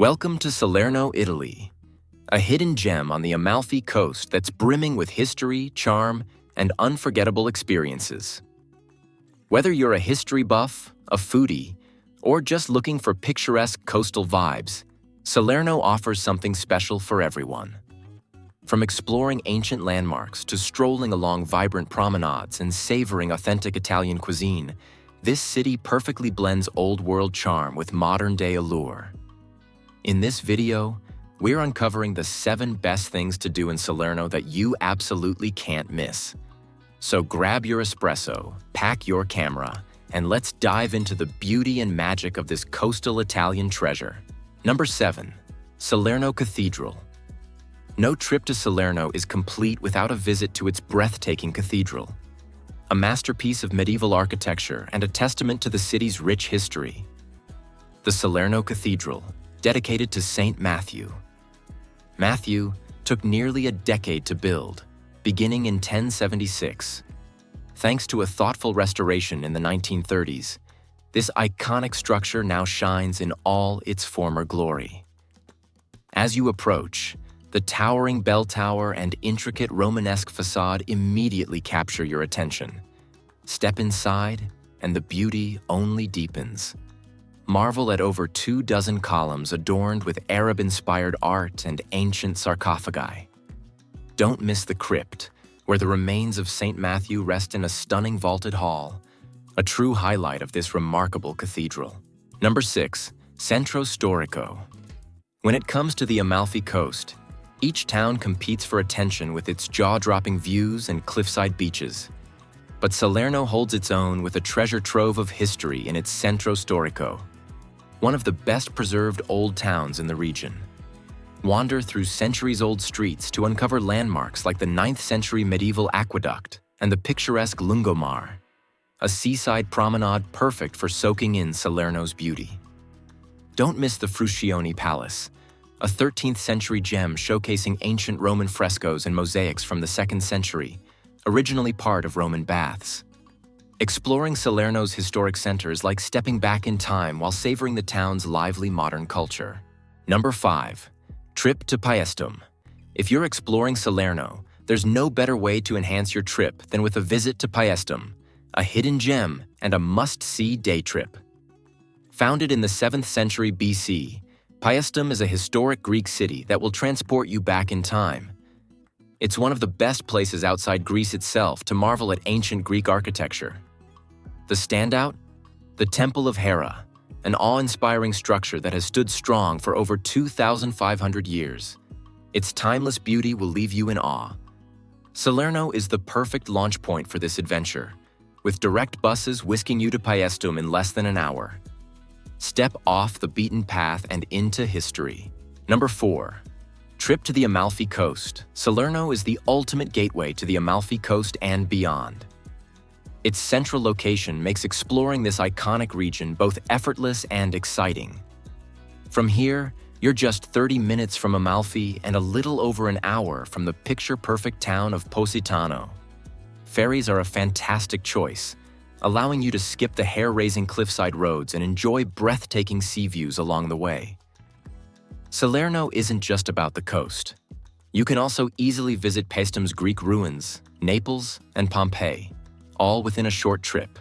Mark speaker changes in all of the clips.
Speaker 1: Welcome to Salerno, Italy, a hidden gem on the Amalfi Coast that's brimming with history, charm, and unforgettable experiences. Whether you're a history buff, a foodie, or just looking for picturesque coastal vibes, Salerno offers something special for everyone. From exploring ancient landmarks to strolling along vibrant promenades and savoring authentic Italian cuisine, this city perfectly blends old-world charm with modern-day allure. In this video, we're uncovering the 7 best things to do in Salerno that you absolutely can't miss. So grab your espresso, pack your camera, and let's dive into the beauty and magic of this coastal Italian treasure. Number 7. Salerno Cathedral. No trip to Salerno is complete without a visit to its breathtaking cathedral. A masterpiece of medieval architecture and a testament to the city's rich history. The Salerno Cathedral, dedicated to Saint Matthew. Matthew took nearly a decade to build, beginning in 1076. Thanks to a thoughtful restoration in the 1930s, this iconic structure now shines in all its former glory. As you approach, the towering bell tower and intricate Romanesque facade immediately capture your attention. Step inside, and the beauty only deepens. Marvel at over 24 columns adorned with Arab-inspired art and ancient sarcophagi. Don't miss the crypt, where the remains of St. Matthew rest in a stunning vaulted hall, a true highlight of this remarkable cathedral. Number 6. Centro Storico. When it comes to the Amalfi Coast, each town competes for attention with its jaw-dropping views and cliffside beaches. But Salerno holds its own with a treasure trove of history in its Centro Storico, one of the best-preserved old towns in the region. Wander through centuries-old streets to uncover landmarks like the 9th-century medieval aqueduct and the picturesque Lungomare, a seaside promenade perfect for soaking in Salerno's beauty. Don't miss the Fruscione Palace, a 13th-century gem showcasing ancient Roman frescoes and mosaics from the 2nd century, originally part of Roman baths. Exploring Salerno's historic center is like stepping back in time while savoring the town's lively modern culture. Number 5. Trip to Paestum. If you're exploring Salerno, there's no better way to enhance your trip than with a visit to Paestum, a hidden gem and a must-see day trip. Founded in the 7th century BC, Paestum is a historic Greek city that will transport you back in time. It's one of the best places outside Greece itself to marvel at ancient Greek architecture. The standout? The Temple of Hera, an awe-inspiring structure that has stood strong for over 2,500 years. Its timeless beauty will leave you in awe. Salerno is the perfect launch point for this adventure, with direct buses whisking you to Paestum in less than an hour. Step off the beaten path and into history. Number 4. Trip to the Amalfi Coast. Salerno is the ultimate gateway to the Amalfi Coast and beyond. Its central location makes exploring this iconic region both effortless and exciting. From here, you're just 30 minutes from Amalfi and a little over an hour from the picture-perfect town of Positano. Ferries are a fantastic choice, allowing you to skip the hair-raising cliffside roads and enjoy breathtaking sea views along the way. Salerno isn't just about the coast. You can also easily visit Paestum's Greek ruins, Naples, and Pompeii, all within a short trip.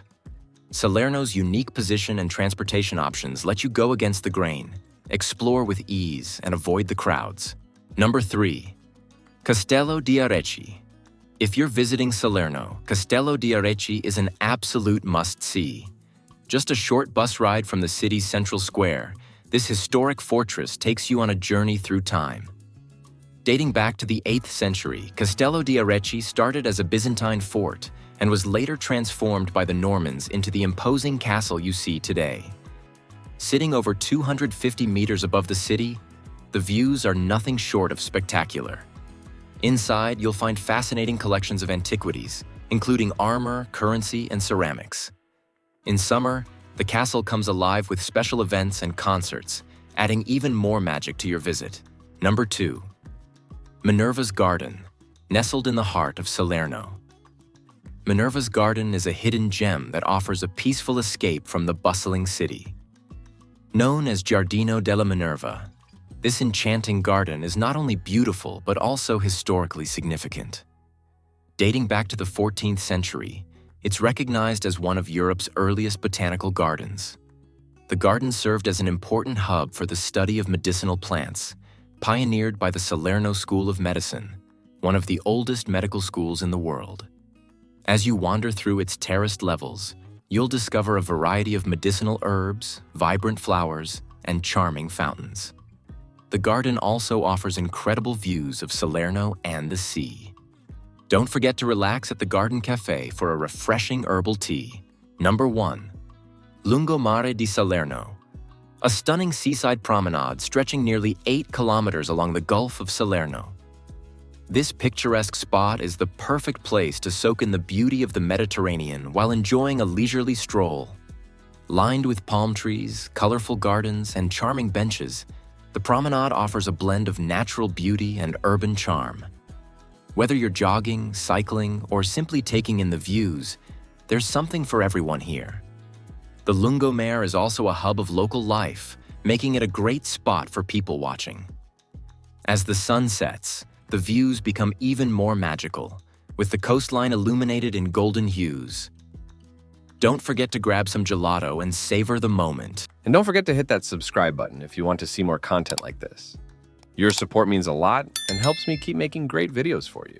Speaker 1: Salerno's unique position and transportation options let you go against the grain, explore with ease, and avoid the crowds. Number 3. Castello di Arecci. If you're visiting Salerno, Castello di Arecci is an absolute must-see. Just a short bus ride from the city's central square, this historic fortress takes you on a journey through time. Dating back to the 8th century, Castello di Arecci started as a Byzantine fort and was later transformed by the Normans into the imposing castle you see today. Sitting over 250 meters above the city, the views are nothing short of spectacular. Inside, you'll find fascinating collections of antiquities, including armor, currency, and ceramics. In summer, the castle comes alive with special events and concerts, adding even more magic to your visit. Number 2. Minerva's Garden, nestled in the heart of Salerno. Minerva's Garden is a hidden gem that offers a peaceful escape from the bustling city. Known as Giardino della Minerva, This enchanting garden is not only beautiful but also historically significant. Dating back to the 14th century, it's recognized as one of Europe's earliest botanical gardens. The garden served as an important hub for the study of medicinal plants, pioneered by the Salerno School of Medicine, one of the oldest medical schools in the world. As you wander through its terraced levels, you'll discover a variety of medicinal herbs, vibrant flowers, and charming fountains. The garden also offers incredible views of Salerno and the sea. Don't forget to relax at the Garden Cafe for a refreshing herbal tea. Number 1. Lungomare di Salerno, a stunning seaside promenade stretching nearly 8 kilometers along the Gulf of Salerno. This picturesque spot is the perfect place to soak in the beauty of the Mediterranean while enjoying a leisurely stroll. Lined with palm trees, colorful gardens, and charming benches, the promenade offers a blend of natural beauty and urban charm. Whether you're jogging, cycling, or simply taking in the views, there's something for everyone here. The Lungomare is also a hub of local life, making it a great spot for people watching. As the sun sets, the views become even more magical, with the coastline illuminated in golden hues. Don't forget to grab some gelato and savor the moment.
Speaker 2: And don't forget to hit that subscribe button if you want to see more content like this. Your support means a lot and helps me keep making great videos for you.